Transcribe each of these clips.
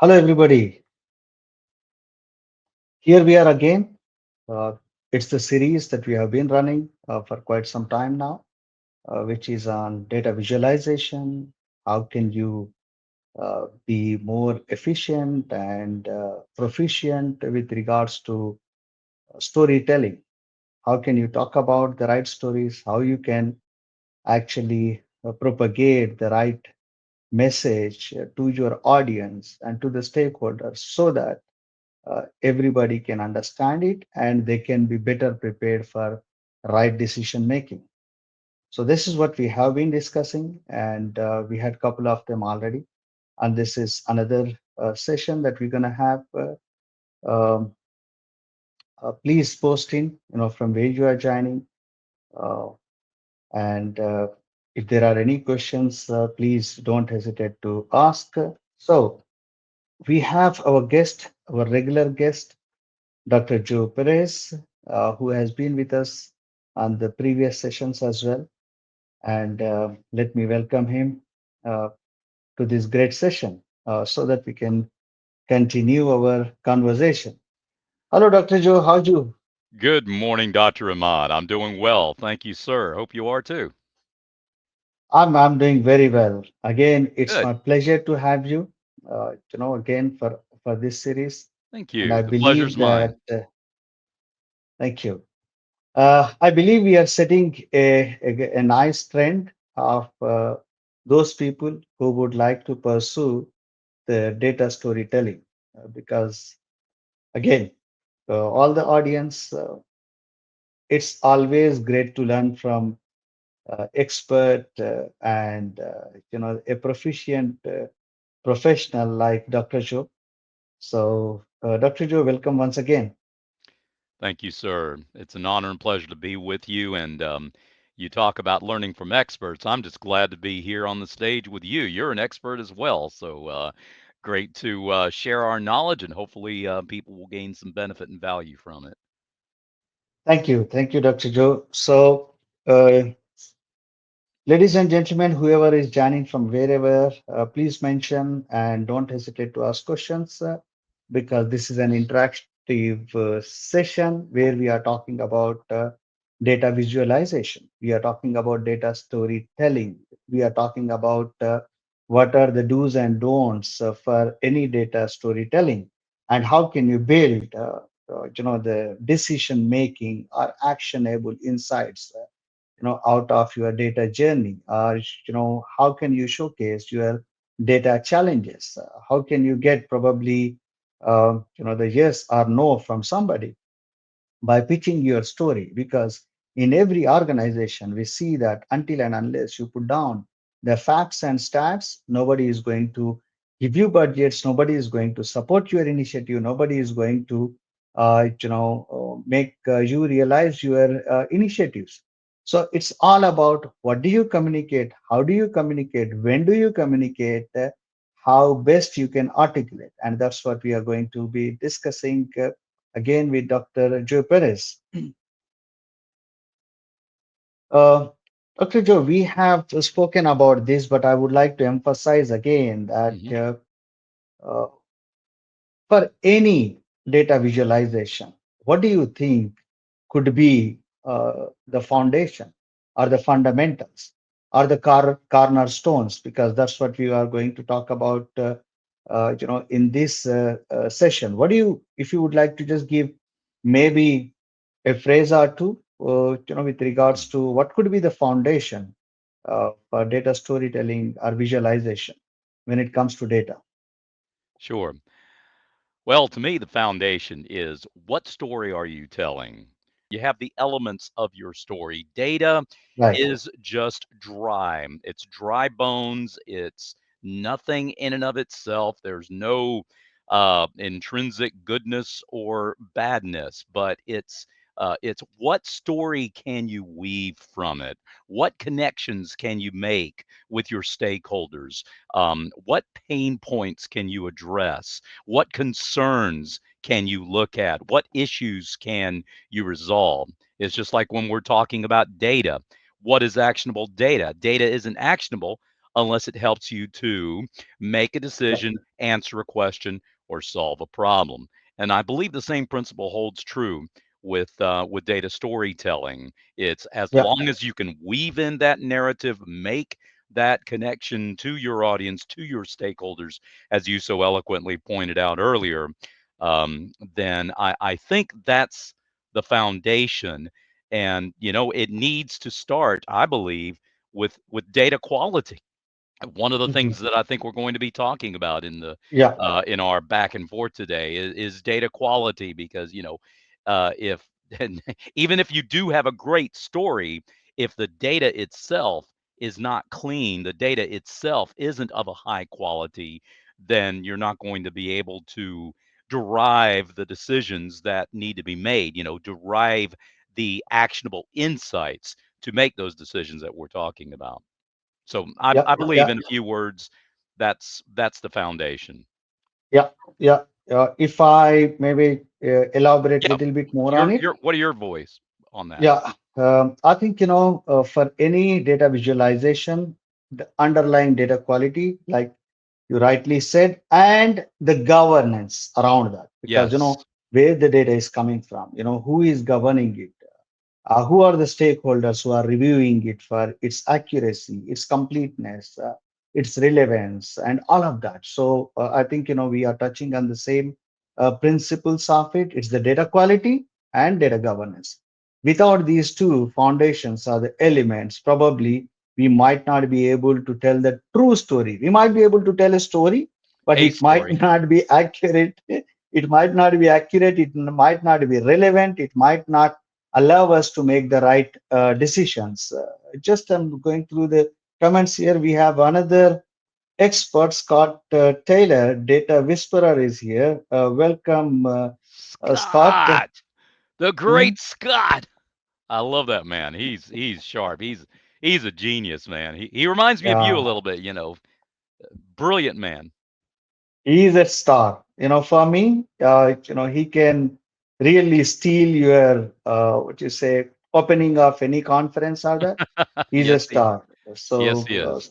Hello, everybody. Here we are again. Uh, it's the series that we have been running for quite some time now, which is on data visualization. How can you be more efficient and proficient with regards to storytelling? How can you talk about the right stories? How you can actually propagate the right message to your audience and to the stakeholders so that everybody can understand it and they can be better prepared for right decision making. So this is what we have been discussing, and we had a couple of them already. And this is another session that we're going to have. Um, Please post in, from where you are joining, uh, and if there are any questions, please don't hesitate to ask. So we have our guest, our regular guest, Dr. Joe Perez, who has been with us on the previous sessions as well. And let me welcome him uh, to this great session so that we can continue our conversation. Hello, Dr. Joe. How'd you? Good morning, Dr. Imad. I'm doing well. Thank you, sir. Hope you are too. I'm doing very well. Again, it's Good. my pleasure to have you, again for this series. Thank And you. I The pleasure's believe mine. that, thank you. I believe we are setting a nice trend of those people who would like to pursue the data storytelling because, again, all the audience, it's always great to learn from expert and a proficient professional like Dr. Joe. So, Dr. Joe, welcome once again. Thank you, sir. It's an honor and pleasure to be with you. And you talk about learning from experts. I'm just glad to be here on the stage with you. You're an expert as well. So great to share our knowledge, and hopefully people will gain some benefit and value from it. Thank you, Dr. Joe. So, uh, ladies and gentlemen, whoever is joining from wherever, please mention and don't hesitate to ask questions because this is an interactive session where we are talking about data visualization. We are talking about data storytelling. We are talking about what are the do's and don'ts for any data storytelling and how can you build, the decision making or actionable insights out of your data journey, or how can you showcase your data challenges, how can you get probably the yes or no from somebody by pitching your story, because in every organization we see that until and unless you put down the facts and stats, nobody is going to give you budgets, nobody is going to support your initiative, nobody is going to make you realize your initiatives. So it's all about what do you communicate, how do you communicate, when do you communicate, how best you can articulate, and that's what we are going to be discussing again with Dr. Joe Perez. Uh, Dr. Joe, we have spoken about this, but I would like to emphasize again that Hmm. uh, for any data visualization, what do you think could be the foundation or the fundamentals or the cornerstones? Because that's what we are going to talk about, in this session. What do you, if you would like to just give maybe a phrase or two, with regards to what could be the foundation for data storytelling or visualization when it comes to data? Sure. Well, to me, the foundation is what story are you telling? You have the elements of your story. Data Right. is just dry. It's dry bones. It's nothing in and of itself. There's no intrinsic goodness or badness, but it's what story can you weave from it? What connections can you make with your stakeholders? What pain points can you address? What concerns can you look at? What issues can you resolve? It's just like when we're talking about data. What is actionable data? Data isn't actionable unless it helps you to make a Yeah. decision, answer a question, or solve a problem. And I believe the same principle holds true with data storytelling. It's as Yeah. long as you can weave in that narrative, make that connection to your audience, to your stakeholders, as you so eloquently pointed out earlier, then I think that's the foundation. And it needs to start, I believe, with data quality. One of the Mhm. things that I think we're going to be talking about Yeah. in our back and forth today is data quality, because if and even if you do have a great story, if the data itself is not clean, the data itself isn't of a high quality, then you're not going to be able to derive the decisions that need to be made, derive the actionable insights to make those decisions that we're talking about. So Yeah. I believe, Yeah. in a few words, that's the foundation. Yeah. Yeah. If I maybe elaborate a Yeah, little bit more on it. your what are your voice on that? Yeah, I think, for any data visualization, the underlying data quality, like you rightly said, and the governance around that, because, Yes, where the data is coming from, who is governing it, who are the stakeholders who are reviewing it for its accuracy, its completeness, its relevance, and all of that. So I think, we are touching on the same principles of it. It's the data quality and data governance. Without these two foundations or the elements, probably we might not be able to tell the true story. We might be able to tell a story, but a it might story. not be accurate. It might not be accurate. It might not be relevant. It might not allow us to make the right decisions. Just I'm going through the comments here. We have another expert, Scott Taylor, data whisperer, is here. Welcome, Scott. Scott, the Hmm? great Scott. I love that man. He's sharp. He's a genius, man. He reminds me of you a Yeah, little bit. Brilliant man. he is a star. For me, he can really steal your, what you say, opening of any conference or that. He's a Yes, star. yes, So, he is.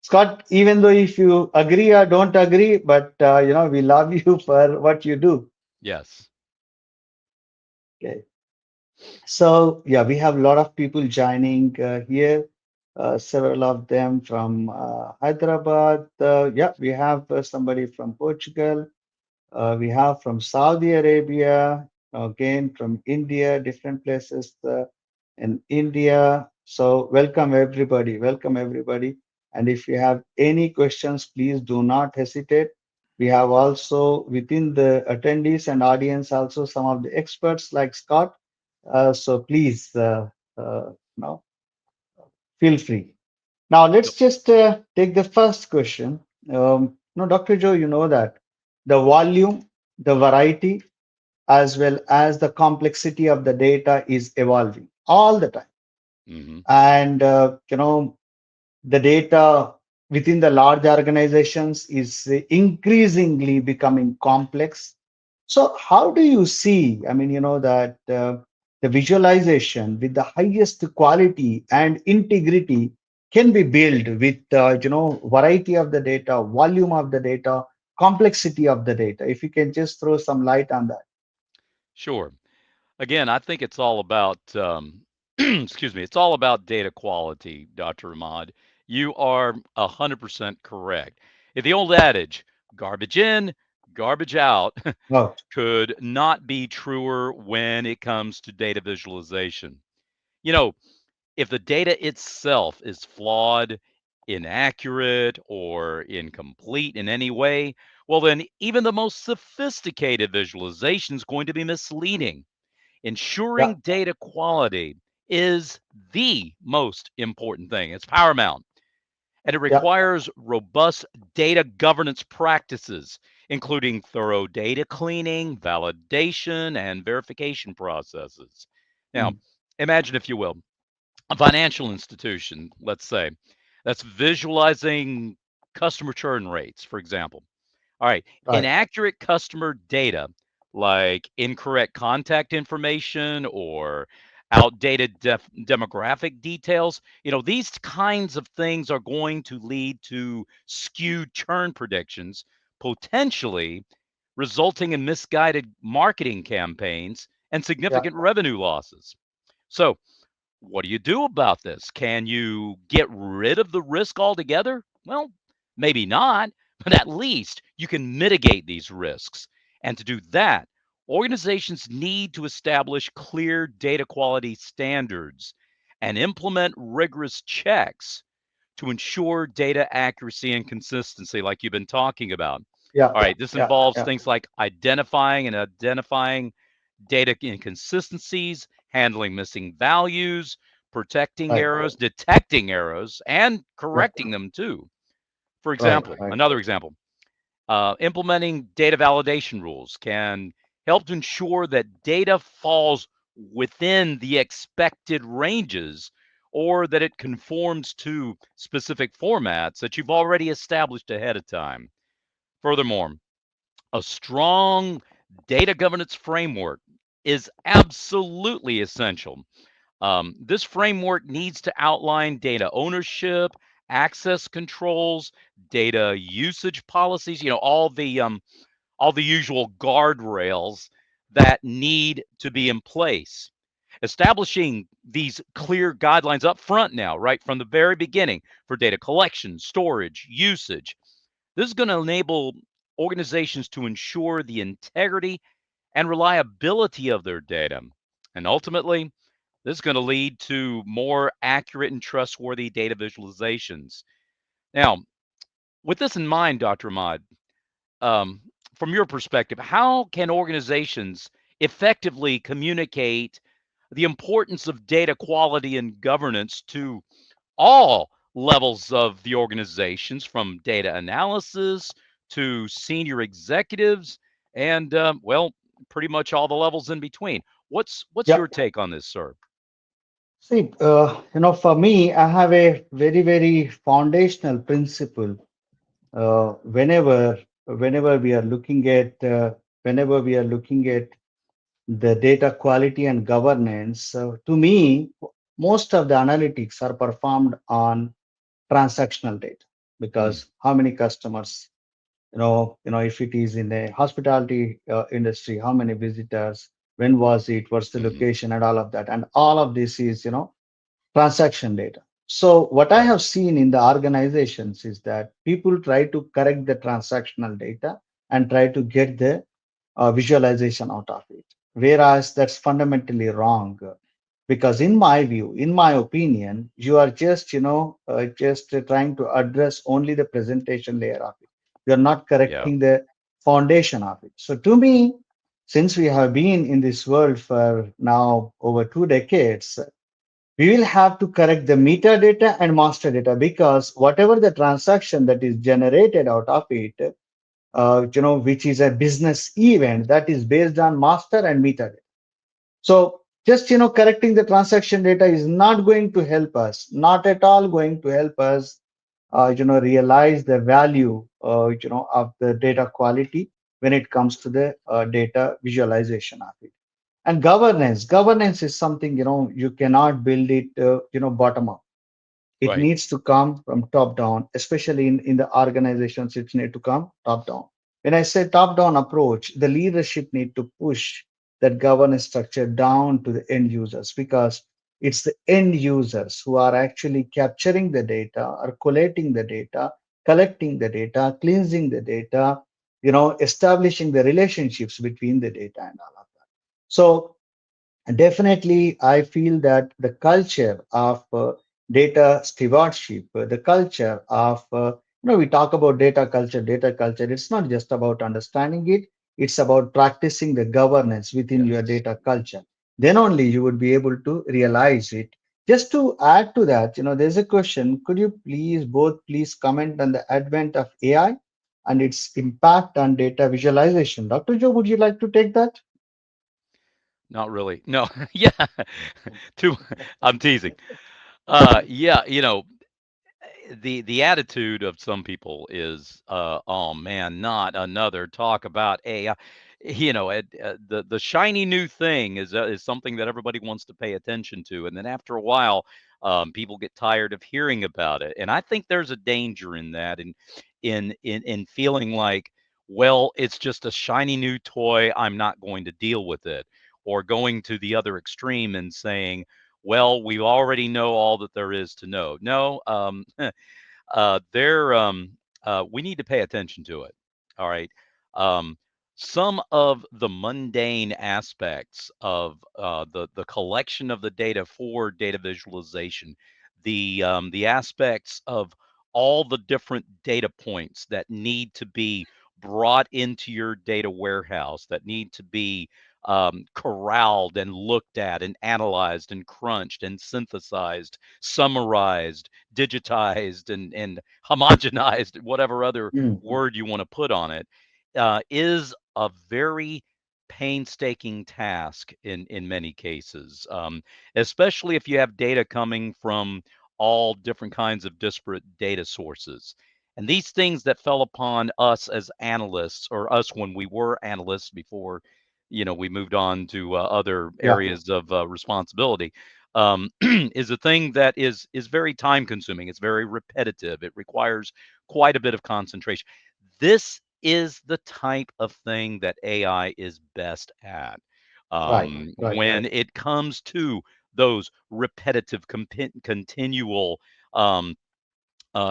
Scott, even though if you agree or don't agree, but we love you for what you do. Yes. Okay. So yeah, we have a lot of people joining here. Several of them from Hyderabad. Yeah, we have somebody from Portugal. We have from Saudi Arabia, again from India, different places in India. So welcome everybody, welcome everybody. And if you have any questions, please do not hesitate. We have also within the attendees and audience also some of the experts like Scott. So please, now feel free. Now Yep. let's just take the first question. No, Dr. Joe, you know that the volume, the variety, as well as the complexity of the data is evolving all the time. Hmm. And, the data within the large organizations is increasingly becoming complex. So, how do you see? I mean, that the visualization with the highest quality and integrity can be built with, variety of the data, volume of the data, complexity of the data. If you can just throw some light on that. Sure. Again, I think it's all about, excuse me, it's all about data quality, Dr. Imad. You are 100% correct. The old adage, garbage in, garbage out, Oh, could not be truer when it comes to data visualization. You know, if the data itself is flawed, inaccurate, or incomplete in any way, well, then even the most sophisticated visualization is going to be misleading. yeah, Ensuring data quality is the most important thing. It's paramount. And it yeah, requires robust data governance practices, including thorough data cleaning, validation, and verification processes. Now, mm, imagine, if you will, a financial institution, let's say, that's visualizing customer churn rates, for example. All right. right, Inaccurate customer data, like incorrect contact information or outdated demographic details. These kinds of things are going to lead to skewed churn predictions, potentially resulting in misguided marketing campaigns and Yeah. significant revenue losses. So, what do you do about this? Can you get rid of the risk altogether? Well, maybe not, but at least you can mitigate these risks. And to do that, organizations need to establish clear data quality standards and implement rigorous checks to ensure data accuracy and consistency, like you've been talking about. Yeah. All right, this Yeah. involves Yeah. things like identifying data inconsistencies, handling missing values, protecting Right. errors, detecting errors, and Right. correcting them too. For Right. example, Right. another example, implementing data validation rules can help to ensure that data falls within the expected ranges or that it conforms to specific formats that you've already established ahead of time. Furthermore, a strong data governance framework is absolutely essential. This framework needs to outline data ownership, access controls, data usage policies, all the usual guardrails that need to be in place. Establishing these clear guidelines up front now, right from the very beginning for data collection, storage, usage. This is going to enable organizations to ensure the integrity and reliability of their data. And ultimately, this is going to lead to more accurate and trustworthy data visualizations. Now, with this in mind, Dr. Ahmad, um, from your perspective, how can organizations effectively communicate the importance of data quality and governance to all levels of the organizations, from data analysis to senior executives, and well, pretty much all the levels in between? What's Yeah. your take on this, sir? See, for me, I have a very, very foundational principle. Whenever we are looking at, whenever we are looking at the data quality and governance, to me, most of the analytics are performed on transactional data, Hmm. because how many customers, if it is in the hospitality industry, how many visitors, when was it, what's the Hmm. location, and all of that, and all of this is transaction data. So what I Right. have seen in the organizations is that people try to correct the transactional data and try to get the visualization out of it, whereas that's fundamentally wrong. Because in my view, in my opinion, you are just trying to address only the presentation layer of it. You're not Yeah. correcting the foundation of it. So to me, since we have been in this world for now over 2 decades, we will have to correct the metadata and master data, because whatever the transaction that is generated out of it, which is a business event, that is based on master and metadata. So just correcting the transaction data is not going to help us, not at all going to help us, realize the value, of the data quality when it comes to the data visualization of it. And governance is something, you cannot build it, bottom up. It Right. needs to come from top down, especially in the organizations. It need to come top down. When I say top down approach, the leadership need to push that governance structure down to the end users, because it's the end users who are actually capturing the data, or collating the data, collecting the data, cleansing the data, establishing the relationships between the data and all of that. So definitely, I feel that the culture of data stewardship, the culture of, we talk about data culture, it's not just about understanding it, it's about practicing the governance within your Yes. data culture. Then only you would be able to realize it. Just to add to that, there's a question. Could you please comment on the advent of AI and its impact on data visualization? Dr. Joe, would you like to take that? Not really. No. Yeah. Too. I'm teasing. Yeah. The attitude of some people is, oh man, not another talk about AI. the shiny new thing is something that everybody wants to pay attention to, and then after a while, people get tired of hearing about it. And I think there's a danger in that, in feeling like, well, it's just a shiny new toy. I'm not going to deal with it, or going to the other extreme and saying, well, we already know all that there is to know. No, there we need to pay attention to it. All right. Um, some of the mundane aspects of the collection of the data for data visualization, the aspects of all the different data points that need to be brought into your data warehouse, that need to be corralled and looked at and analyzed and crunched and synthesized, summarized, digitized, and homogenized, whatever other Mm, word you want to put on it, is a very painstaking task in many cases, especially if you have data coming from all different kinds of disparate data sources. And these things that fell upon us as analysts, or us when we were analysts before, we moved on to other yeah, areas of responsibility, is a thing that is very time consuming. It's very repetitive. It requires quite a bit of concentration. This is the type of thing that AI is best at. right, right, When it comes to those repetitive, continual, um,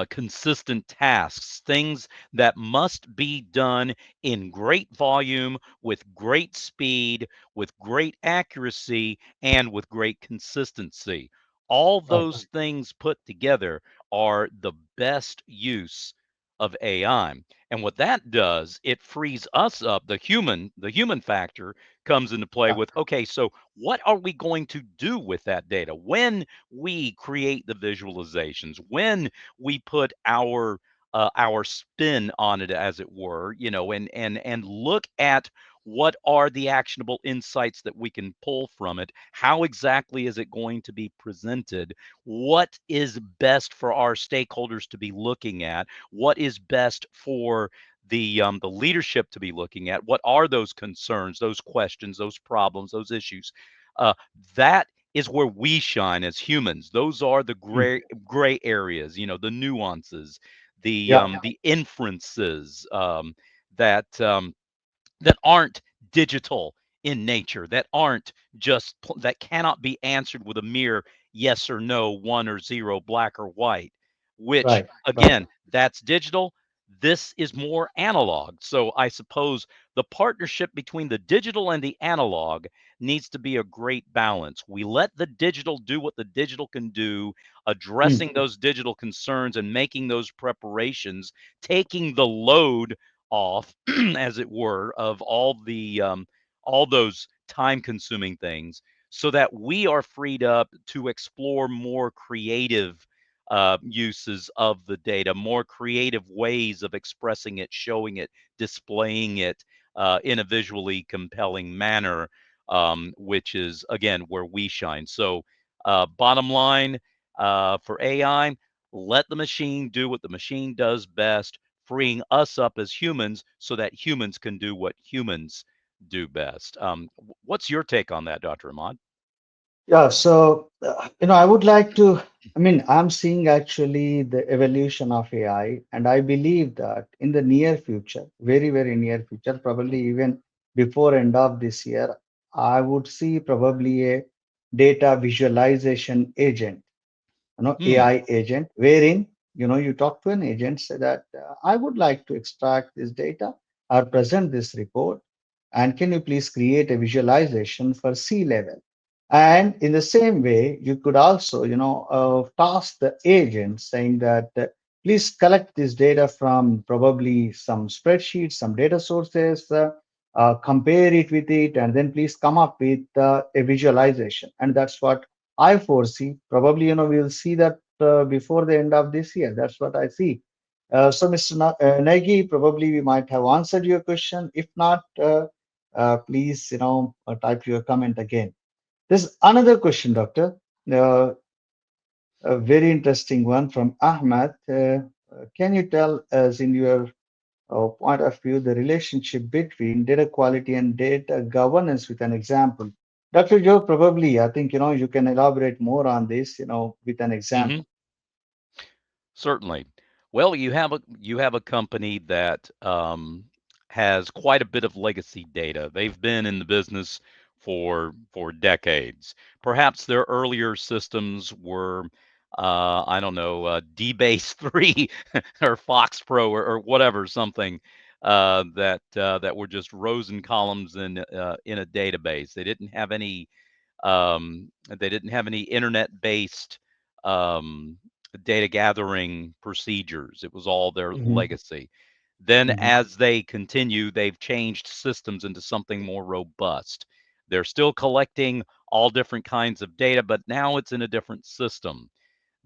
consistent tasks, things that must be done in great volume, with great speed, with great accuracy, and with great consistency. All right. those things put together are the best use of AI. And what that does, it frees us up. The human factor comes into play Yeah, with, okay, so what are we going to do with that data when we create the visualizations, when we put our spin on it, as it were, and look at what are the actionable insights that we can pull from it. How exactly is it going to be presented? What is best for our stakeholders to be looking at? What is best for the leadership to be looking at? What are those concerns, those questions, those problems, those issues? Uh, that is where we shine as humans. Those are the mm, gray areas, the nuances, the yeah, um, the inferences, that that aren't digital in nature, that aren't that cannot be answered with a mere yes or no, one or zero, black or white, which right, right. again, that's digital. This is more analog. So I suppose the partnership between the digital and the analog needs to be a great balance. We let the digital do what the digital can do, Mm, addressing those digital concerns and making those preparations, taking the load off, as it were, of all those time-consuming things, so that we are freed up to explore more creative uses of the data, more creative ways of expressing it, showing it, displaying it in a visually compelling manner, which is again where we shine. So, bottom line, for AI, let the machine do what the machine does best, freeing us up as humans so that humans can do what humans do best. What's your take on that, Dr. Ahmad? Yeah, so I would like to. I mean, I'm seeing actually the evolution of AI, and I believe that in the near future, very, very near future, probably even before end of this year, I would see probably a data visualization agent, Hmm. AI agent, wherein you talk to an agent, say that I would like to extract this data or present this report, and can you please create a visualization for sea level? And in the same way, you could also, task the agent saying that please collect this data from probably some spreadsheets, some data sources, compare it with it, and then please come up with a visualization. And that's what I foresee. Probably, we'll see that before the end of this year. That's what I see. So, Mr. Nagy, probably we might have answered your question. If not, please, type your comment again. There's another question, Doctor. Uh, a very interesting one from Ahmad. Can you tell us in your point of view, the relationship between data quality and data governance with an example. Dr. Joe, probably, I think, you can elaborate more on this, with an Hmm. example. Certainly. Well, you have a company that has quite a bit of legacy data. They've been in the business for decades. Perhaps their earlier systems were, I don't know, DBase 3 or Fox Pro or whatever, something that were just rows and columns in a database. They didn't have any internet-based um, data gathering procedures. It was all their Hmm. legacy. Then, Hmm. as they continue, they've changed systems into something more robust. They're still collecting all different kinds of data, but now it's in a different system.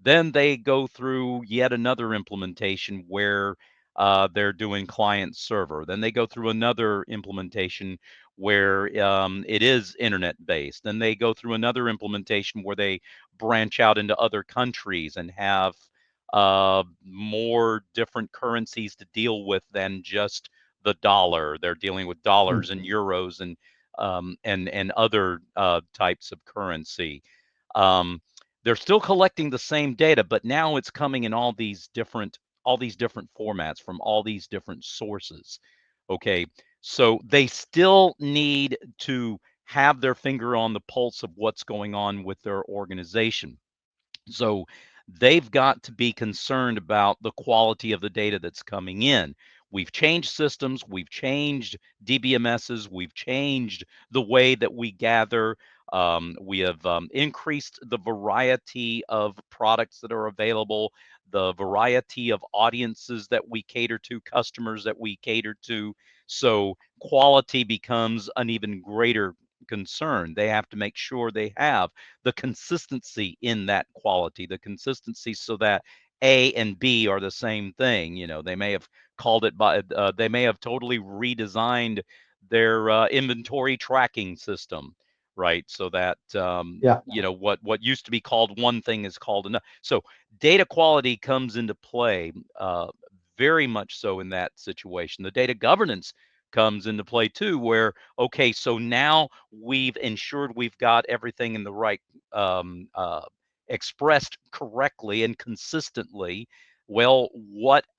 Then they go through yet another implementation where they're doing client server. Then they go through another implementation where it is internet based. Then they go through another implementation where they branch out into other countries and have more different currencies to deal with than just the dollar. They're dealing with dollars and euros and other types of currency. Um, they're still collecting the same data, but now it's coming in all these different formats from all these different sources. Okay. So they still need to have their finger on the pulse of what's going on with their organization. So they've got to be concerned about the quality of the data that's coming in. We've changed systems, we've changed DBMSs, we've changed the way that we gather. We have increased the variety of products that are available, the variety of audiences that we cater to, customers that we cater to. So quality becomes an even greater concern. They have to make sure they have the consistency in that quality, the consistency so that A and B are the same thing. They may have called it they may have totally redesigned their inventory tracking system, right? So that Yeah, what used to be called one thing is called another. So data quality comes into play very much so in that situation. The data governance comes into play too, where okay, so now we've ensured we've got everything in the right expressed correctly and consistently. Well,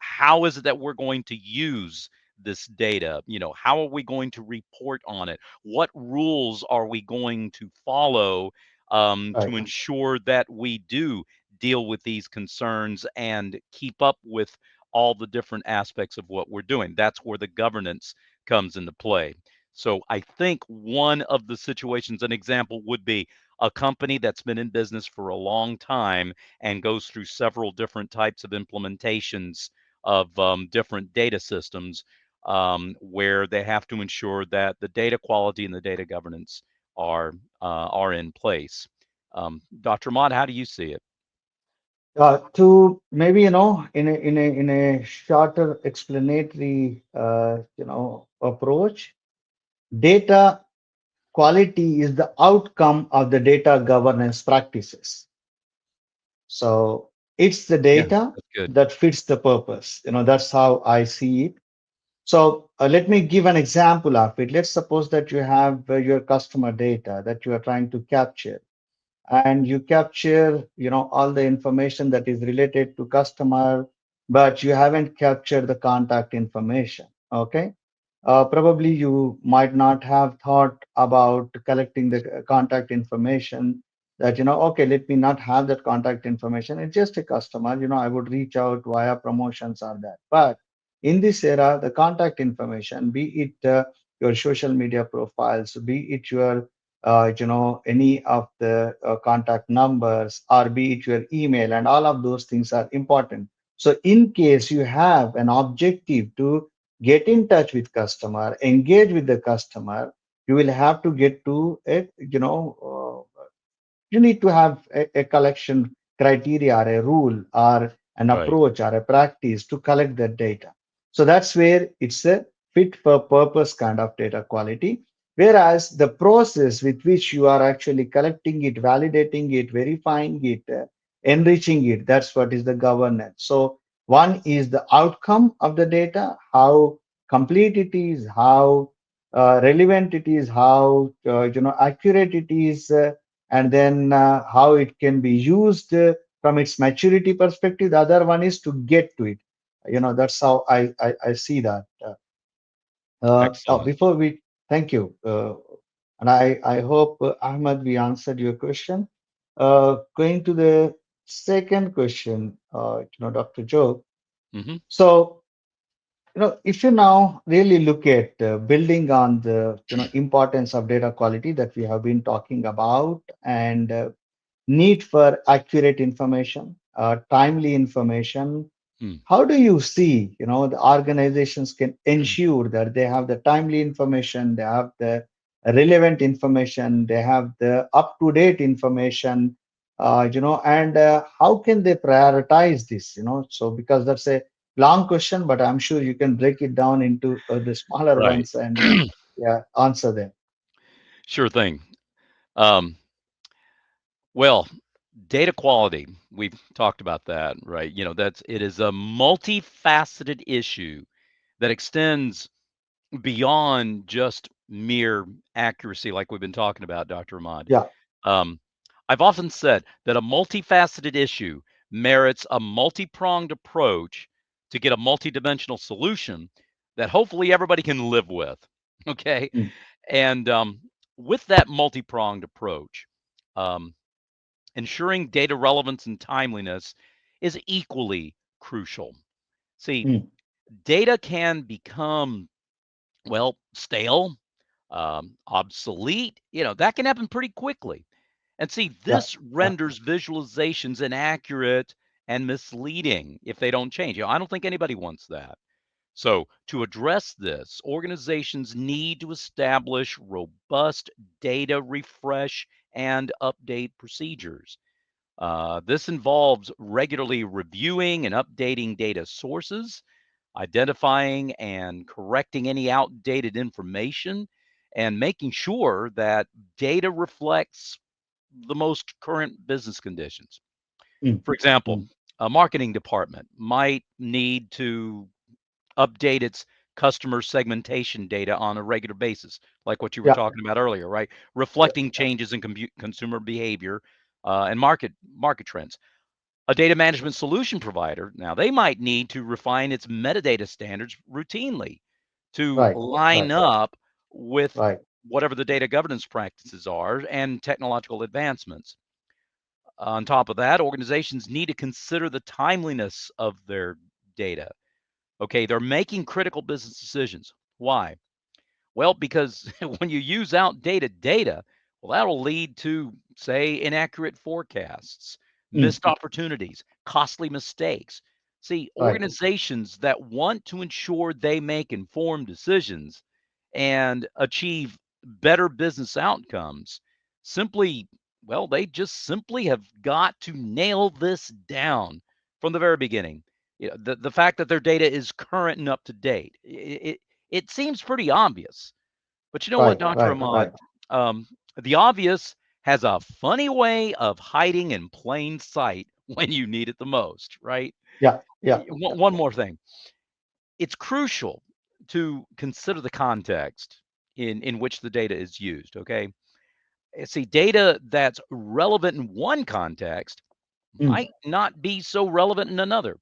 how is it that we're going to use this data? How are we going to report on it? What rules are we going to follow right. to ensure that we do deal with these concerns and keep up with all the different aspects of what we're doing? That's where the governance comes into play. So I think one of the situations, an example would be a company that's been in business for a long time and goes through several different types of implementations of different data systems, where they have to ensure that the data quality and the data governance are in place. Dr. Mott, how do you see it? To maybe, in a shorter explanatory, approach, data quality is the outcome of the data governance practices. So it's the Yeah, data that's good. that fits the purpose. That's how I see it. So let me give an example of it. Let's suppose that you have your customer data that you are trying to capture, and you capture, all the information that is related to customer, but you haven't captured the contact information. Okay. Probably you might not have thought about collecting the contact information, that, okay, let me not have that contact information. It's just a customer, I would reach out via promotions or that. But in this era, the contact information, be it your social media profiles, be it your, any of the contact numbers, or be it your email, and all of those things are important. So in case you have an objective to get in touch with customer, engage with the customer, you will have to get to a, you need to have a collection criteria or a rule or an Right. approach or a practice to collect that data. So that's where it's a fit for purpose kind of data quality. Whereas the process with which you are actually collecting it, validating it, verifying it, enriching it, that's what is the governance. So One is the outcome of the data, how complete it is, how relevant it is, how accurate it is, and then how it can be used from its maturity perspective. The other one is to get to it. That's how I see that. Excellent. Before we, thank you, and I hope Ahmed, we answered your question. Going to the second question, Dr. Joe. Hmm. So, if you now really look at building on the importance of data quality that we have been talking about, and need for accurate information, timely information, Mm. how do you see, the organizations can ensure that they have the timely information, they have the relevant information, they have the up-to-date information, and how can they prioritize this, so because that's a long question, but I'm sure you can break it down into the smaller Right. ones and yeah, answer them. Sure thing. Um, well, data quality, we've talked about that, right? It is a multifaceted issue that extends beyond just mere accuracy, like we've been talking about, Dr. Ahmad. Yeah. Um, I've often said that a multifaceted issue merits a multi-pronged approach to get a multidimensional solution that hopefully everybody can live with. Okay. Mm, And with that multi-pronged approach, um, ensuring data relevance and timeliness is equally crucial. See, mm, data can become, well, stale, obsolete. That can happen pretty quickly. And see, yeah. this Yeah. renders visualizations inaccurate and misleading if they don't change. I don't think anybody wants that. So, to address this, organizations need to establish robust data refresh and update procedures. This involves regularly reviewing and updating data sources, identifying and correcting any outdated information, and making sure that data reflects the most current business conditions. Mm, For example, mm, a marketing department might need to update its customer segmentation data on a regular basis, like what you were yeah. talking about earlier, right? Yeah. Reflecting changes in consumer behavior and market trends. A data management solution provider, now they might need to refine its metadata standards routinely to Right. line Right. up with Right. whatever the data governance practices are and technological advancements. On top of that, organizations need to consider the timeliness of their data. Okay, they're making critical business decisions. Why? Well, because when you use outdated data, well, that'll lead to, say, inaccurate forecasts, Mm, missed opportunities, costly mistakes. See, right. organizations that want to ensure they make informed decisions and achieve better business outcomes simply, well, they just simply have got to nail this down from the very beginning. The fact that their data is current and up to date, it seems pretty obvious, but you know what, Right. Dr. Right. Right. Ahmad? Um, the obvious has a funny way of hiding in plain sight when you need it the most, right? Yeah. Yeah. Yeah. One more thing. It's crucial to consider the context in which the data is used, okay? See, data that's relevant in one context Mm, might not be so relevant in another.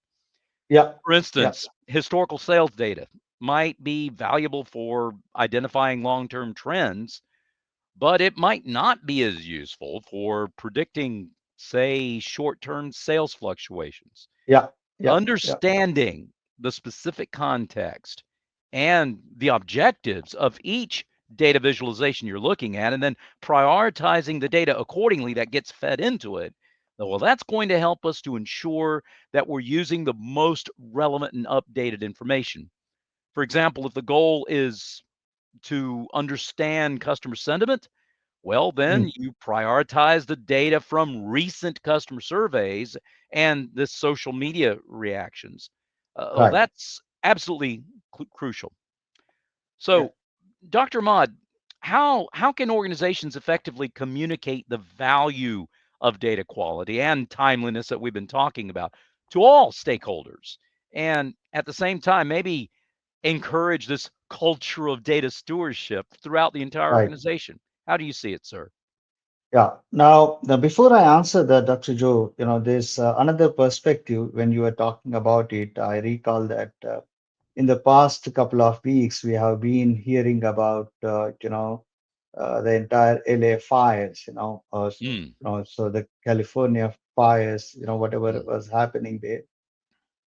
yeah. For Yeah. instance, historical sales data might be valuable for identifying long-term trends, but it might not be as useful for predicting, say, short term sales fluctuations. Yeah. Yeah. Yeah. Understanding the specific context and the objectives of each data visualization you're looking at, and then prioritizing the data accordingly that gets fed into it. Well, that's going to help us to ensure that we're using the most relevant and updated information. For example, if the goal is to understand customer sentiment, well, then Mm, you prioritize the data from recent customer surveys and the social media reactions. right. That's absolutely crucial. Yeah. So, Dr. Mod, how can organizations effectively communicate the value of data quality and timeliness that we've been talking about to all stakeholders? and at the same time, maybe encourage this culture of data stewardship throughout the entire Right. organization. How do you see it, sir? Yeah. Now, before I answer that, Dr. Joe, there's another perspective when you were talking about it. I recall that in the past couple of weeks, we have been hearing about, the entire LA fires, Mm, so the California fires, whatever mm, was happening there.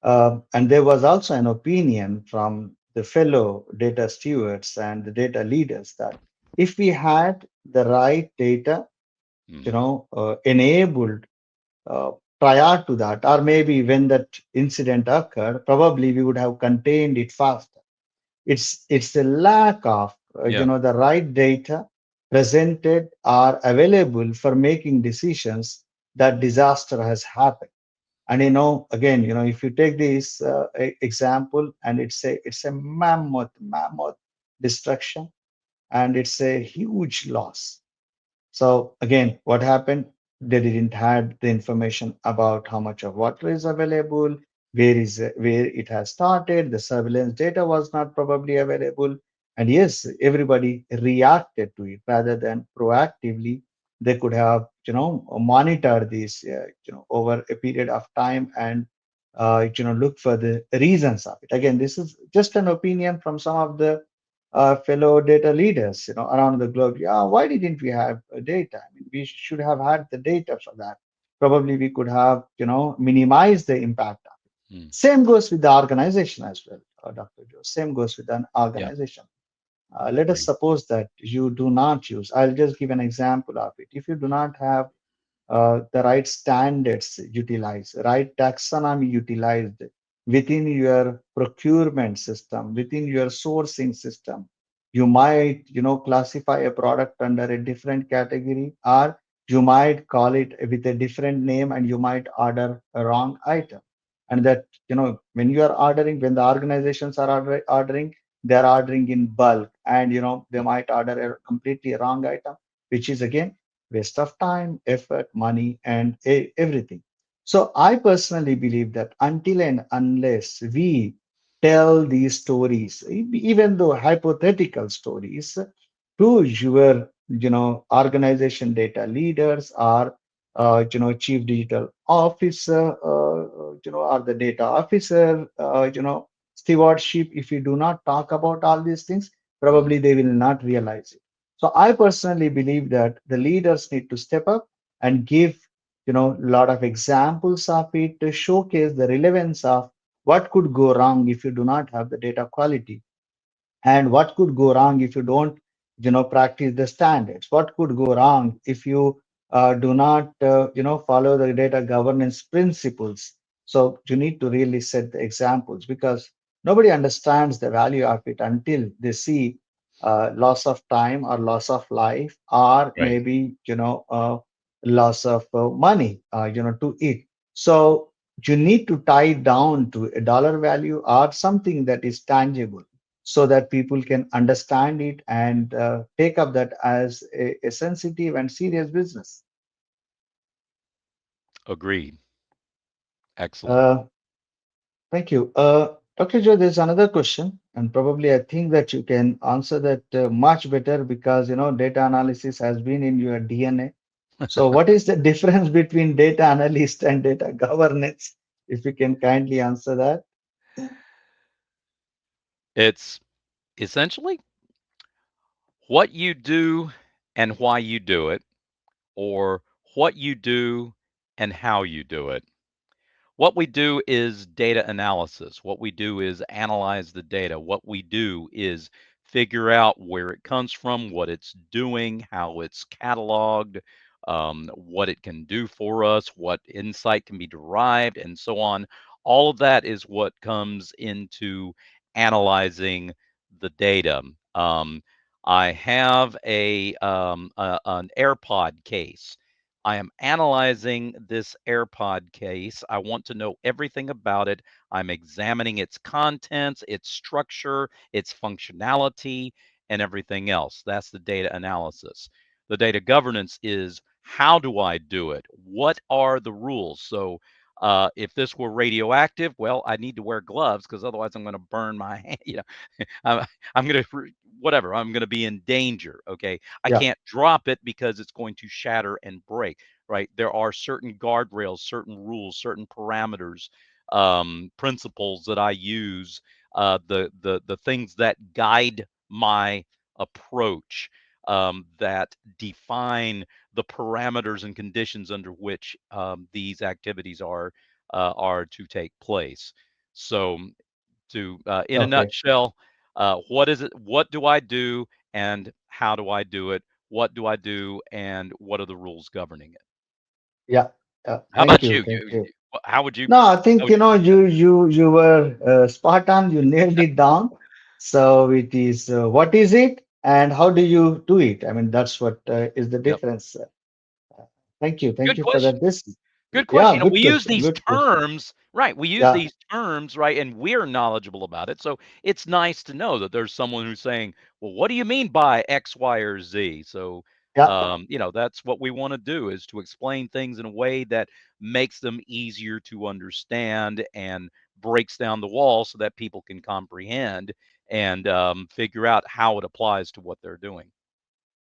And there was also an opinion from the fellow data stewards and the data leaders that if we had the right data, mm, enabled uh, prior to that, or maybe when that incident occurred, probably we would have contained it faster. It's the lack of yeah. the right data presented or available for making decisions that disaster has happened. And again, if you take this example, and it's a mammoth destruction, and it's a huge loss. So again, what happened? They didn't have the information about how much of water is available, where it has started. The surveillance data was not probably available, and yes, everybody reacted to it rather than proactively. They could have monitored this over a period of time and look for the reasons of it. Again, this is just an opinion from some of the fellow data leaders, around the globe. Yeah, why didn't we have data? I mean, we should have had the data for that. Probably we could have, minimized the impact of it. Mm, Same goes with the organization as well, Dr. Joe. Same goes with an yeah. organization. Let us Agree. suppose that you do not use, I'll just give an example of it. If you do not have the right standards utilized, right taxonomy utilized within your procurement system, within your sourcing system. You might, classify a product under a different category, or you might call it with a different name, and you might order a wrong item. And that, when you are ordering, when the organizations are ordering, they're ordering in bulk, and they Mm, might order a completely wrong item, which is again waste of time, effort, money, and everything. So I personally believe that until and unless we tell these stories, even though hypothetical stories, to your organization data leaders, or chief digital officer, or the data officer, stewardship, if you do not talk about all these things, mm, probably they will not realize it. So I personally believe that the leaders need to step up and give a lot of examples of it to showcase the relevance of what could go wrong if you do not have the data quality, and what could go wrong if you don't practice the standards, what could go wrong if you do not follow the data governance principles. So you need to really set the examples, because nobody understands the value of it until they see loss of time, or loss of life, or right. maybe loss of money to it. So you need to tie it down to a dollar value or something that is tangible, so that people can understand it and take up that as a sensitive and serious business. Agreed. Excellent. Uh, Thank you. Dr. Joe, there's another question, and probably I think that you can answer that much better, because data analysis has been in your DNA. So, what is the difference between data analyst and data governance? If you can kindly answer that. It's essentially what you do and why you do it, or what you do and how you do it. What we do is data analysis. What we do is analyze the data. What we do is figure out where it comes from, what it's doing, how it's cataloged, what it can do for us, what insight can be derived, and so on. All of that is what comes into analyzing the data. I have an AirPod case. I am analyzing this AirPod case. I want to know everything about it. I'm examining its contents, its structure, its functionality, and everything else. That's the data analysis. The data governance is how do I do it? What are the rules? So, If this were radioactive, well, I need to wear gloves because otherwise I'm going to burn my hand. I'm, I'm going to, whatever, I'm going to be in danger. Okay. I Yeah. can't drop it because it's going to shatter and break, right? There are certain guardrails, certain rules, certain parameters, principles that I use, the things that guide my approach, that define the parameters and conditions under which these activities are to take place. So, to in a Okay. nutshell, what is it? What do I do, and how do I do it? What do I do, and what are the rules governing it? Yeah. How Thank about you. you? Thank you. How would you? No, I How think would you describe you were spot on. You nailed it down. So it is what is it and how do you do it? I mean, that's what is the it? Yep. difference. Thank you. Thank Good you for question. that. This, Good question. yeah, You know, good we use question. these Good question. terms, right? We use Yeah, these terms, right? And we're knowledgeable about it. So it's nice to know that there's someone who's saying, well, what do you mean by X, Y, or Z? So, yeah, that's what we want to do is to explain things in a way that makes them easier to understand and breaks down the wall so that people can comprehend and figure out how it applies to what they're doing.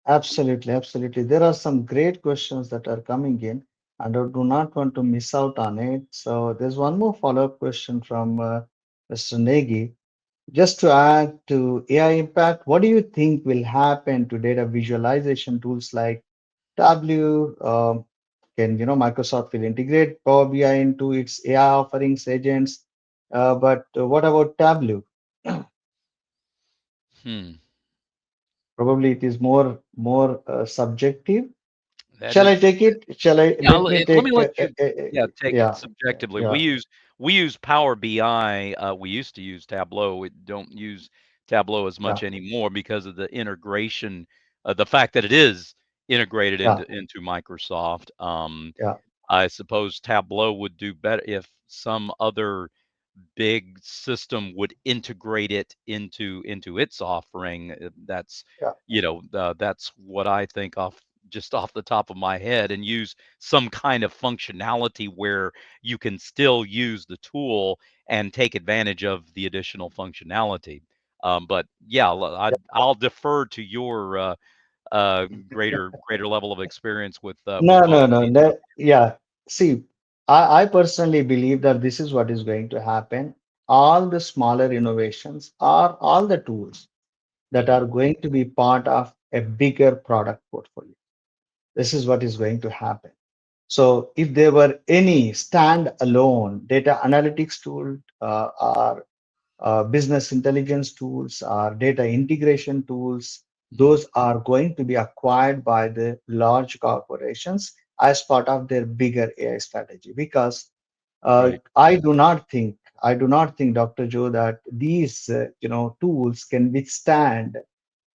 absolutely, absolutely. There are some great questions that are coming in, and I do not want to miss out on it. So there's one more follow-up question from Mr. Negi. Just to add to AI impact, what do you think will happen to data visualization tools like Tableau? Can Microsoft will integrate Power BI into its AI offerings agents? But what about Tableau? Hmm. Probably it is more subjective. That Shall I is take it? Shall I? Yeah, Let me let me take. let you, yeah, take it Yeah, subjectively. yeah, We use Power BI. We used to use Tableau. We don't use Tableau as yeah, much anymore because of the integration, the fact that it is integrated yeah, into Microsoft. yeah, I suppose Tableau would do better if some other big system would integrate it into its offering. That's yeah, that's what I think off the top of my head, and use some kind of functionality where you can still use the tool and take advantage of the additional functionality. But yeah, yeah. I'll defer to your greater level of experience No, with both no, of no. these. Yeah. See, I personally believe that this is what is going to happen. All the smaller innovations are all the tools that Mhm. are going to be part of a bigger product portfolio. This is what is going to happen. So if there were any stand-alone data analytics tool or business intelligence tools or data integration tools, Mhm. those are going to be acquired by the large corporations as part of their bigger AI strategy. Because Right. I do not think, Dr. Joe, that these tools can withstand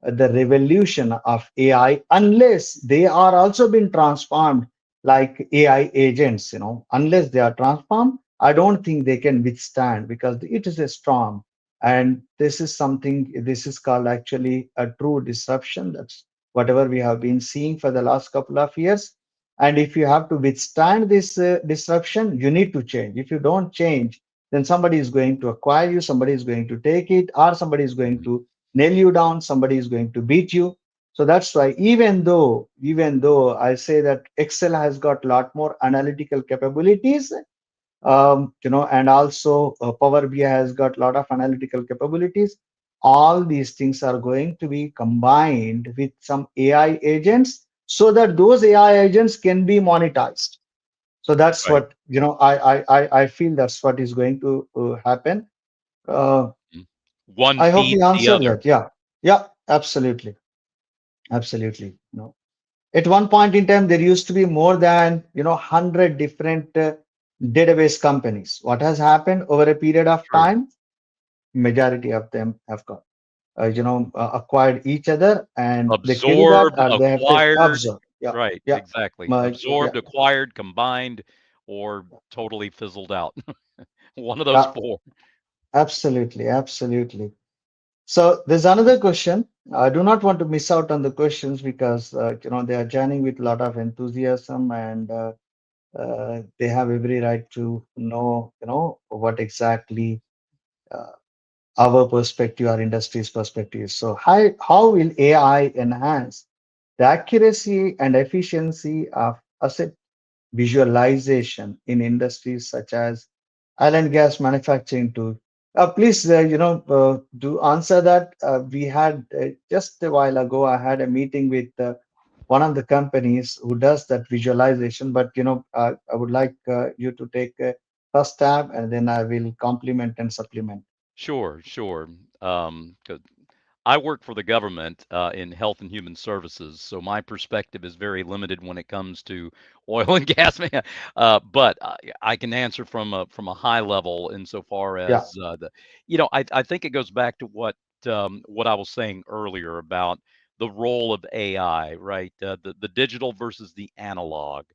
the revolution of AI unless they are also been transformed like AI agents, unless they are transformed, I don't think they can withstand because it is a storm. And this is called actually a true disruption. That's whatever we have been seeing for the last couple of years. And if you have to withstand this disruption, you need to change. If you don't change, then somebody is going to acquire you, somebody is going to take it, or somebody is going Mhm. to nail you down, somebody is going to beat you. So that's why even though I say that Excel has got a lot more analytical capabilities, and also Power BI has got a lot of analytical capabilities, all these things are going to be combined with some AI agents so that those AI agents can be monetized. So that's Right. what I feel that's what is going to happen. uh, Mm. One I hope we feeds the answered other. that. Yeah, yeah, absolutely. Absolutely. At one point in time, there used to be more than 100 different database companies. What has happened over a period of True. time? Majority of them have got acquired each other, and they can do that, Absorbed, or they have to acquired. observe. Yeah, Right, yeah, exactly. merge. Yeah, Absorbed, acquired, combined, or totally fizzled out. One of those yeah, 4. absolutely, absolutely. So there's another question. I do not want to miss out on the questions because they are joining with a lot of enthusiasm and They have every right to know, what exactly uh, our perspective, our industry's perspective is. So how will AI enhance the accuracy and efficiency of asset visualization in industries such as oil and gas manufacturing too? Please, do answer that. We had just a while ago, I had a meeting with one of the companies who does that visualization, but I would like you to take a first stab and then I will complement and supplement. Sure, sure. 'Cause I work for the government in health and human services, so my perspective is very limited when it comes to oil and gas. But I can answer from a high level insofar Yeah. as I think it goes back to what I was saying earlier about the role of AI, right? The digital versus the analog.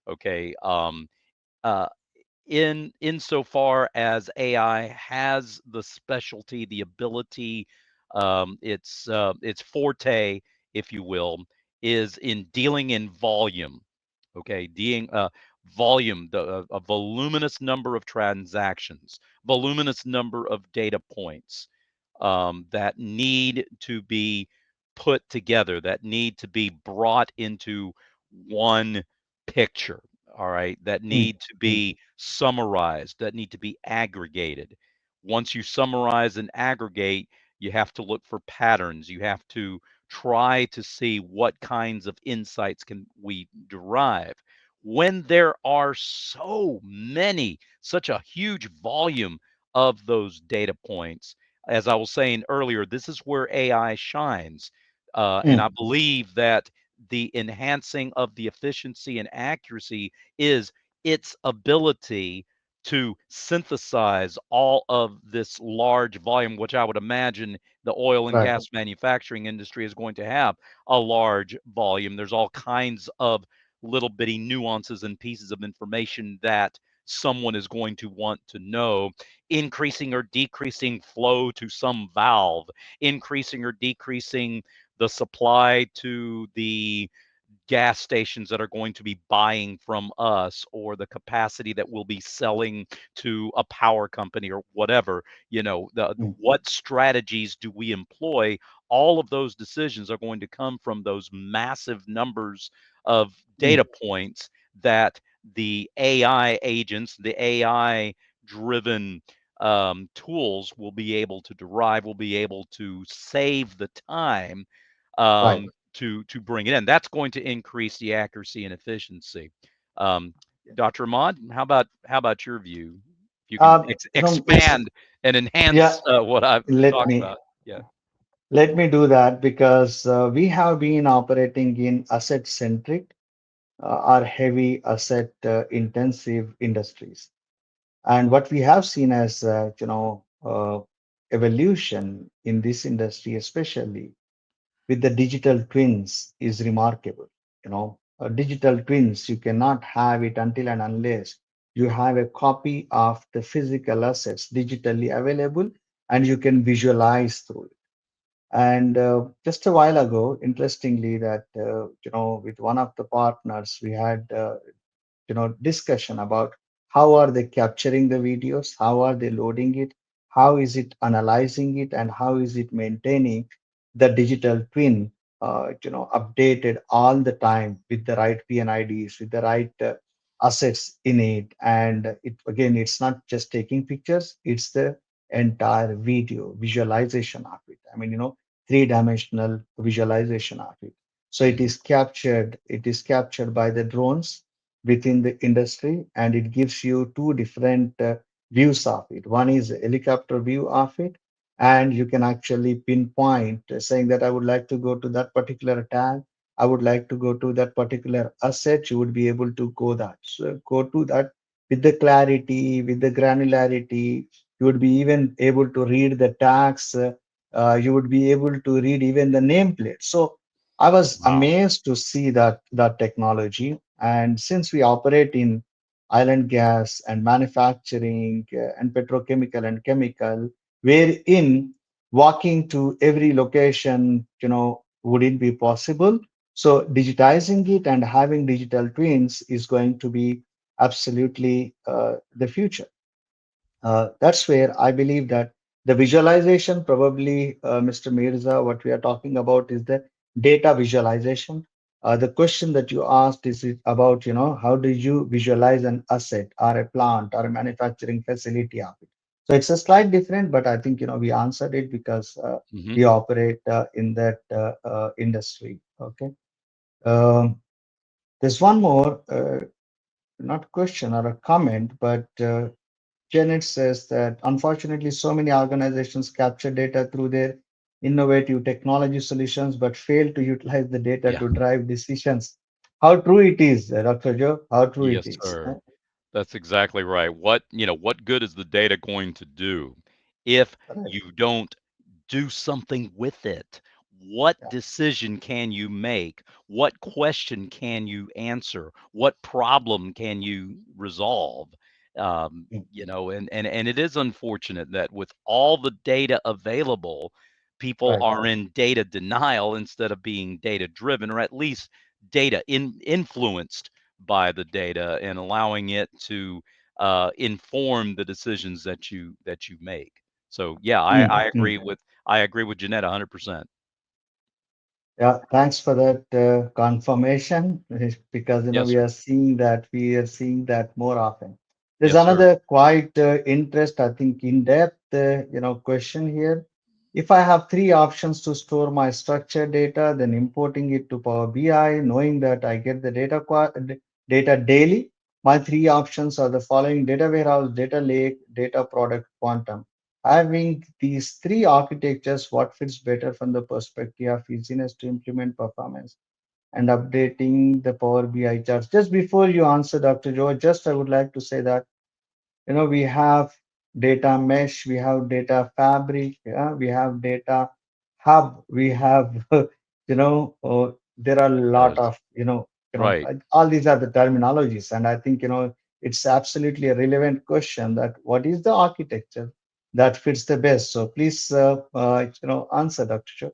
Okay. Uh, in insofar as AI has the specialty, the ability, its forte, if you will, is in dealing in volume. Okay, dealing volume, a voluminous number of transactions, voluminous number of data points that need to be put together, that need to be brought into one picture, all right, that Mm, need to mm, be summarized, that need to be aggregated. Once you summarize and aggregate, you have to look for patterns. You have to try to see what kinds of insights can we derive. When there are so many, such a huge volume of those data points, as I was saying earlier, this is where AI shines. And I mm, believe that the enhancing of the efficiency and accuracy is its ability to synthesize all of this large volume, which I would imagine the oil and right. gas manufacturing industry is going to have a large volume. There's all kinds of little bitty nuances and pieces of information that someone is going to want to know, increasing or decreasing flow to some valve, increasing or decreasing the supply to the gas stations that are going to be buying from us, or the capacity that we'll be selling to a power company or whatever. Mm, What strategies do we employ? All of those decisions are going to come from those massive numbers of mm, data points that the AI agents, the AI driven tools will be able to derive, will be able to save the time right. to bring it in. That's going to increase the accuracy and efficiency. Um, Dr. Ahmad, how about your view? If you can It's expand and yeah. enhance what I've Let talked me about. Yeah. let me do that because we have been operating in asset centric or heavy asset intensive industries, and what we have seen as evolution in this industry, especially with the digital twins, is remarkable. Digital twins, you cannot have it until and unless you have a copy of the physical assets digitally available and you can visualize through it. And just a while ago, interestingly, that with one of the partners, we had discussion about how are they capturing the videos, how are they loading it, how is it analyzing it, and how is it maintaining the digital twin updated all the time with the right pnids, with the right assets in it. And it again, it's not just taking pictures, it's the entire video visualization of it. I mean, three-dimensional visualization of it. So it is captured by the drones within the industry, and it gives you two different views of it. One is a helicopter view of it, and you can actually pinpoint saying that I would like to go to that particular tag, I would like to go to that particular asset. You would be able to go to that with the clarity, with the granularity. You would be even able to read the tags. You would be able to read even the nameplate. So I was Wow. amazed to see that technology. And since we operate in oil and gas and manufacturing and petrochemical and chemical, wherein walking to every location, would it be possible? So digitizing it and having digital twins is going to be absolutely the future. That's where I believe that the visualization, probably, Mr. Mirza, what we are talking about is the data visualization. The question that you asked is it about, how do you visualize an asset or a plant or a manufacturing facility of it? So it's a slight different, but I think, we answered it because Hmm. we operate in that industry. Okay. Um, there's one more, not question or a comment, but Janet says that unfortunately, so many organizations capture data through their innovative technology solutions but fail to utilize the data Yeah. to drive decisions. How true it is, Dr. Joe? How true it Yes, is. sir. That's exactly right. What good is the data going to do if Correct. you don't do something with it? What Yeah. decision can you make? What question can you answer? What problem can you resolve? Mm. And it is unfortunate that with all the data available, people Right. are in data denial instead of being data driven, or at least data influenced by the data and allowing it to inform the decisions that you make. So yeah, I, Mm, I mm. agree with I agree with Jeanette 100%. Yeah, thanks for that confirmation because Yes, we sir. are seeing that more often. There's Yes, sir. another quite interest, I think, in-depth question here. If I have three options to store my structured data, then importing it to Power BI, knowing that I get the data daily, my three options are the following: data warehouse, data lake, data product quantum. Having these three architectures, what fits better from the perspective of easiness to implement, performance, and updating the Power BI charts? Just before you answer, Dr. Joe, just I would like to say that we have data mesh, we have data fabric, yeah, we have data hub, we have there are a lot Yes. of Right. all these are the terminologies, and I think it's absolutely a relevant question that what is the architecture that fits the best. So please answer, Dr. Cho.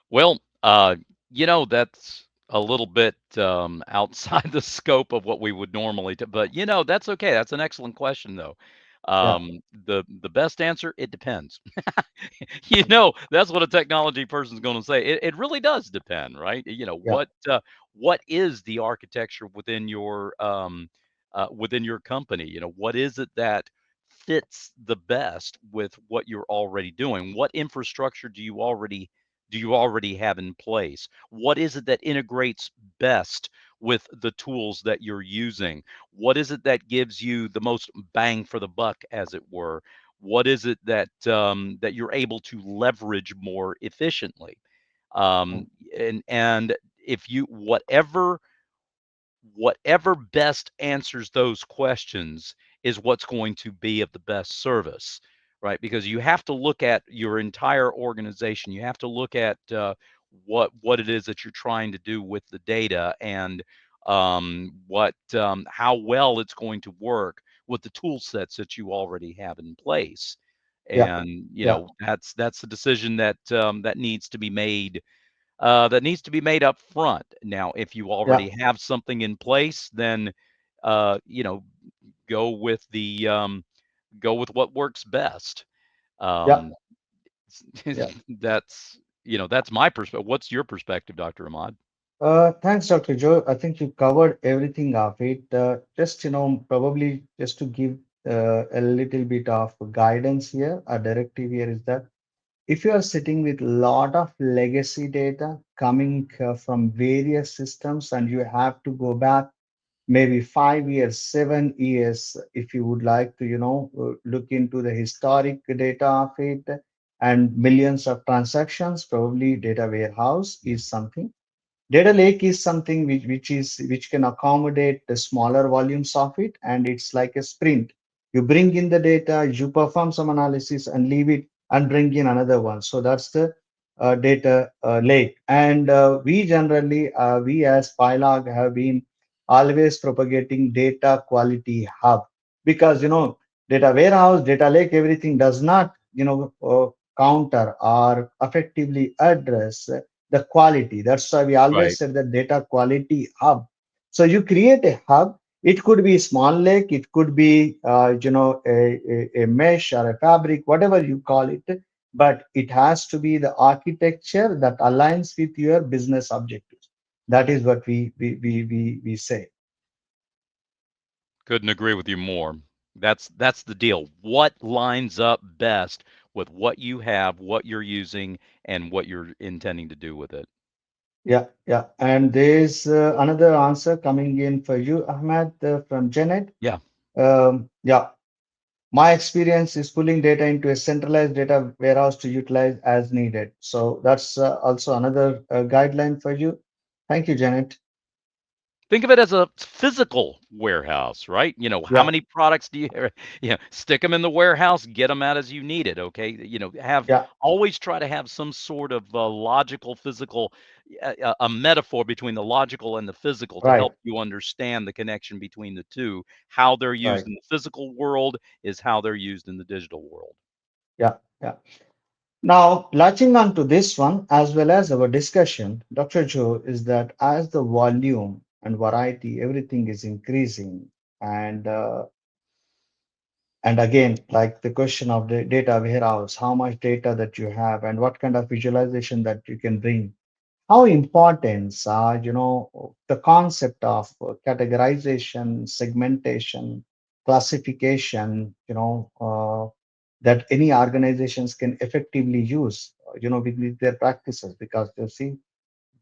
Well, that's a little bit outside the scope of what we would normally do, but that's okay. That's an excellent question, though. Yeah. The best answer, it depends. Mm. That's what a technology person's going to say. It really does depend, right? Yeah. What is the architecture within your company? What is it that fits the best with what you're already doing? What infrastructure do you already have in place? What is it that integrates best with the tools that you're using? What is it that gives you the most bang for the buck, as it were? What is it that you're able to leverage more efficiently? Mm. And if you whatever best answers those questions is what's going to be of the best service, right? Because you have to look at your entire organization. You have to look at what it is that you're trying to do with the data, and what how well it's going to work with the tool sets that you already have in place. Yeah. And Yeah. that's the decision that needs to be made, up front. Now, if you Yeah. already have something in place, then uh, you know, go with what works best. Yeah. Um, Yeah. that's my perspective. What's your perspective, Dr. Ahmad? Thanks, Dr. Joe. I think you covered everything of it. Just, probably just to give a little bit of guidance here, a directive here is that if you are sitting with a lot of legacy data coming from various systems and you have to go back maybe 5 years, 7 years, if you would like to, look into the historic data of it and millions of transactions, probably data warehouse Yeah. is something. Data lake is something which can accommodate the smaller volumes of it, and it's like a sprint. You bring in the data, you perform some analysis, and leave it, and bring in another one. So that's the data lake. And we as PiLog have been always propagating data quality hub because data warehouse, data lake, everything does not counter or effectively address the quality. That's why we always Right. said the data quality hub. So you create a hub, It could be small lake, it could be a mesh or a fabric, whatever you call it, but it has to be the architecture that aligns with your business objectives. That is what we say. Couldn't agree with you more. That's the deal. What lines up best with what you have, what you're using, and what you're intending to do with it. Yeah, yeah. And there's another answer coming in for you, Ahmed, from Janet. Yeah. Yeah, my experience is pulling data into a centralized data warehouse to utilize as needed. So that's also another guideline for you. Thank you, Janet. Think of it as a physical warehouse, right? How Yeah, many products do you stick them in the warehouse, get them out as you need it, okay? Have yeah, always try to have some sort of logical, physical, a metaphor between the logical and the physical to right, help you understand the connection between the two. How they're right. used in the physical world is how they're used in the digital world. Yeah, yeah. Now, latching on to this one as well as our discussion, Dr. Joe, is that as the volume and variety, everything is increasing, and and again, like the question of the data warehouse, how much data that you have, and what kind of visualization that you can bring. How important are, the concept of categorization, segmentation, classification, that any organizations can effectively use, with their practices, because you see,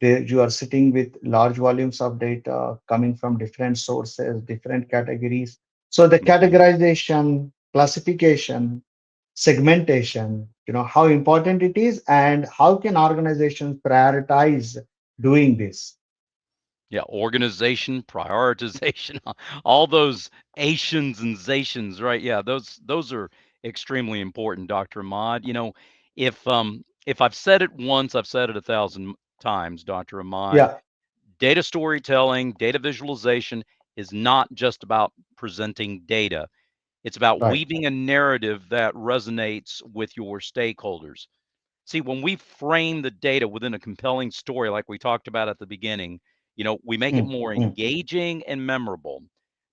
you are sitting with large volumes of data coming from different sources, different categories. So the Mhm. categorization, classification, segmentation, how important it is, and how can organizations prioritize doing this? Yeah, organization, prioritization, all those Asians and Zations, right? Yeah, those are extremely important, Dr. Ahmad. If I've said it once, I've said it a thousand times, Dr. Ahmad. Yeah, Data storytelling, data visualization is not just about presenting data. It's about right. weaving a narrative that resonates with your stakeholders. See, when we frame the data within a compelling story, like we talked about at the beginning, we make it Mm, more mm, engaging and memorable.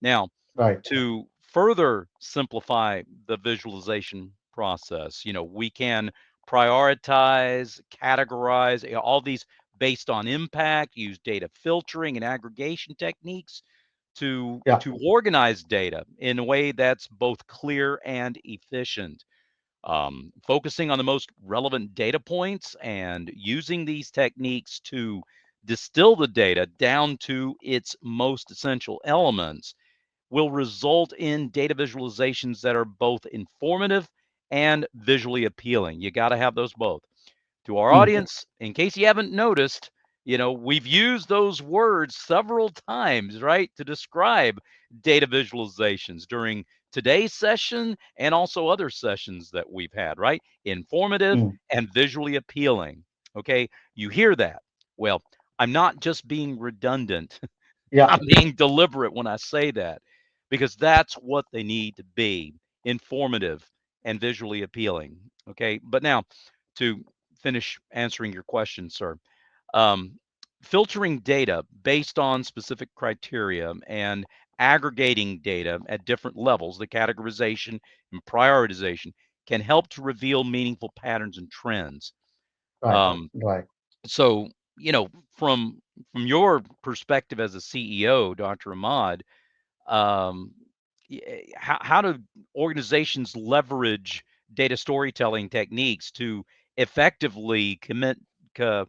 Now, right. to further simplify the visualization process, we can prioritize, categorize, all these based on impact, use data filtering and aggregation techniques to Yeah. to organize data in a way that's both clear and efficient, focusing on the most relevant data points and using these techniques to distill the data down to its most essential elements will result in data visualizations that are both informative and visually appealing. You got to have those both. To our Mm, audience, in case you haven't noticed, we've used those words several times, right, to describe data visualizations during today's session and also other sessions that we've had, right? Informative mm. and visually appealing. Okay, you hear that. Well, I'm not just being redundant. Yeah. I'm being deliberate when I say that because that's what they need to be, informative and visually appealing. Okay. But now to finish answering your question, sir, um, filtering data based on specific criteria and aggregating data at different levels, the categorization and prioritization, can help to reveal meaningful patterns and trends. Right. Um, Right. so, from your perspective as a CEO, Dr. Ahmad, um, how do organizations leverage data storytelling techniques to effectively co-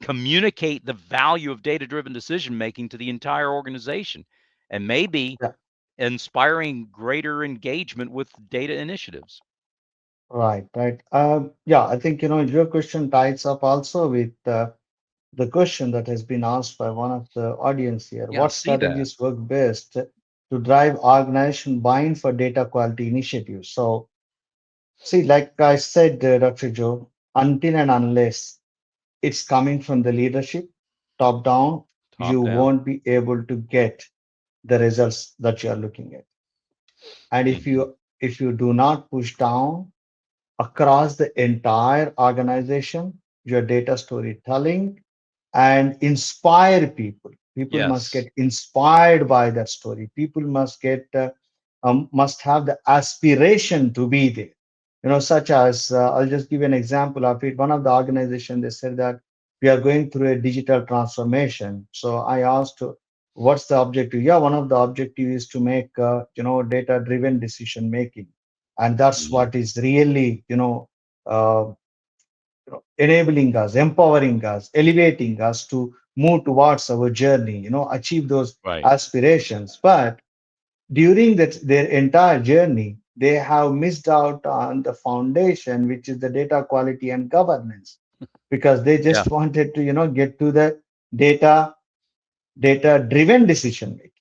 communicate the value of data-driven decision making to the entire organization, and maybe Yeah. inspiring greater engagement with data initiatives? Right. Right. Yeah. I think your question ties up also with the question that has been asked by one of the audience here. Yeah, I What see that. strategies work best to drive organization buy-in for data quality initiatives? So, see, like I said, Dr. Joe, until and unless it's coming from the leadership, top down, Top you down. won't be able to get the results that you are looking at. And Hmm. if you do not push down across the entire organization, your data storytelling and inspire people. People must Yes. get inspired by that story. People must have the aspiration to be there. Such as I'll just give you an example of it. One of the organization, they said that we are going through a digital transformation. So I asked, what's the objective? Yeah, one of the objective is to make data driven decision making, and that's Hmm. what is really uh, enabling us, empowering us, elevating us to move towards our journey, achieve those Right. aspirations. But during their entire journey, they have missed out on the foundation, which is the data quality and governance, because they Yeah. just wanted to, get to the data data driven decision making.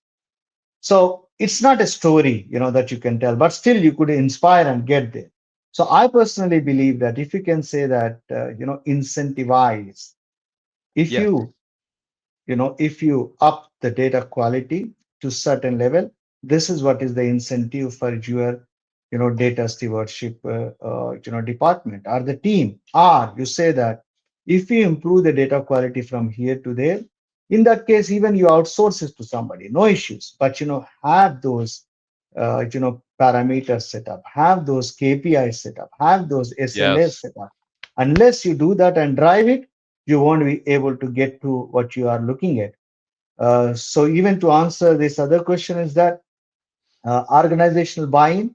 So it's not a story, that you can tell, but still you could inspire and get there. So I personally believe that if you can say that, incentivize, if Yes. you up the data quality to certain level, this is what is the incentive for your data stewardship department or the team. Or you say that if you improve the data quality from here to there, in that case even you outsource it to somebody, no issues, but have those parameters set up, have those KPIs set up, have those SLAs Yes. set up. Unless you do that and drive it, you won't be able to get to what you are looking at. So even to answer this other question is that organizational buy-in,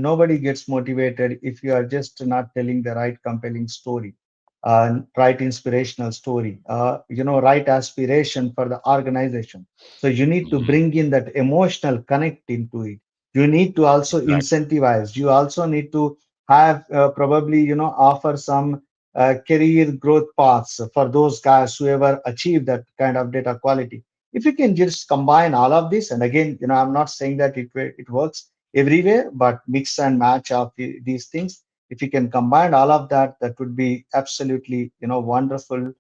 nobody gets motivated if you are just not telling the right compelling story, right inspirational story, right aspiration for the organization. So you need to Hmm. bring in that emotional connect into it. You need to also Exactly. incentivize. You also need to have probably offer some career growth paths for those guys who ever achieve that kind of data quality. If you can just combine all of this, and again, I'm not saying that it works everywhere, but mix and match of these things, if you can combine all of that, that would be absolutely wonderful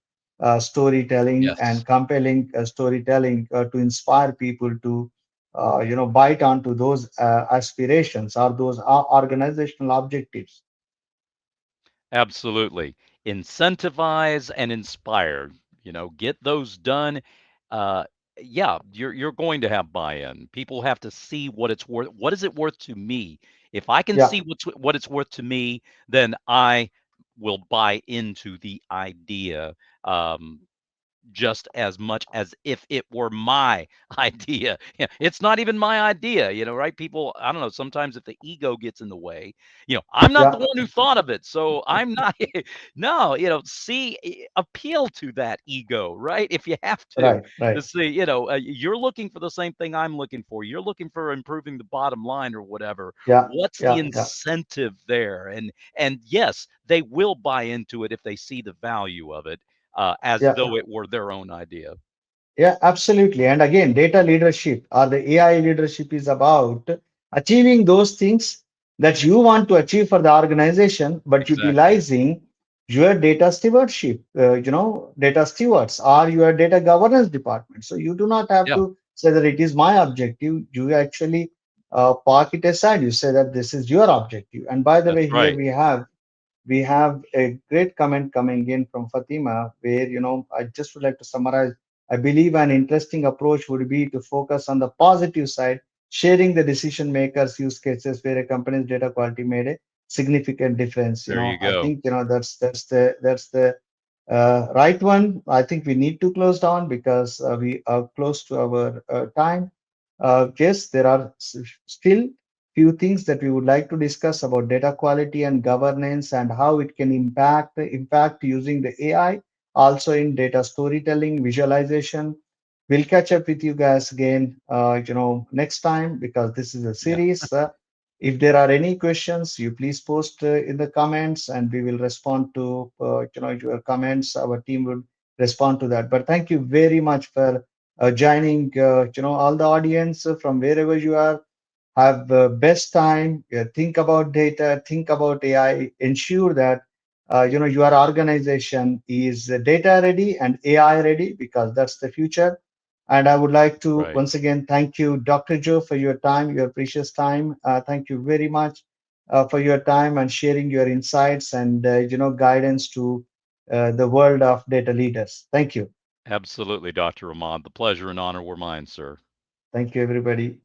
storytelling Yes. and compelling storytelling to inspire people to bite onto those aspirations or those organizational objectives. Absolutely. Incentivize and inspire. Get those done. Uh, yeah, you're going to have buy-in. People have to see what it's worth. What is it worth to me? If I can Yeah, see what it's worth to me, then I will buy into the idea. Just as much as if it were my idea. Yeah, it's not even my idea, right? People, I don't know, sometimes if the ego gets in the way, I'm not the yeah, one who thought of it, so I'm not no, see, appeal to that ego, right? If you have to right, right. see, you're looking for the same thing I'm looking for. You're looking for improving the bottom line or whatever. Yeah, What's the yeah, yeah, incentive there? And yes, they will buy into it if they see the value of it as yeah. though it were their own idea. Yeah, absolutely. And again, data leadership or the AI leadership is about achieving those things that you want to achieve for the organization, but Exactly. utilizing your data stewardship, data stewards or your data governance department. So you do not have Yeah, to say that it is my objective. You actually park it aside. You say that this is your objective. And by the that's way, here right. we have a great comment coming in from Fatima, where I just would like to summarize. I believe an interesting approach would be to focus on the positive side, sharing the decision makers' use cases where a company's data quality made a significant difference. There you I go. think that's the right one. I think we need to close down because we are close to our time. Yes, there are still few things that we would like to discuss about data quality and governance and how it can impact using the AI, also in data storytelling, visualization. We'll catch up with you guys again, next time because this is a Yeah, series. If there are any questions, you please post in the comments, and we will respond to your comments. Our team will respond to that. But thank you very much for joining. All the audience from wherever you are, have the best time. Think about data, think about AI, ensure that your organization is data ready and AI ready because that's the future. And I would like to right. once again thank you, Dr. Joe, for your time, your precious time. Thank you very much for your time and sharing your insights and guidance to the world of data leaders. Thank you. Absolutely, Dr. Imad. The pleasure and honor were mine, sir. Thank you, everybody.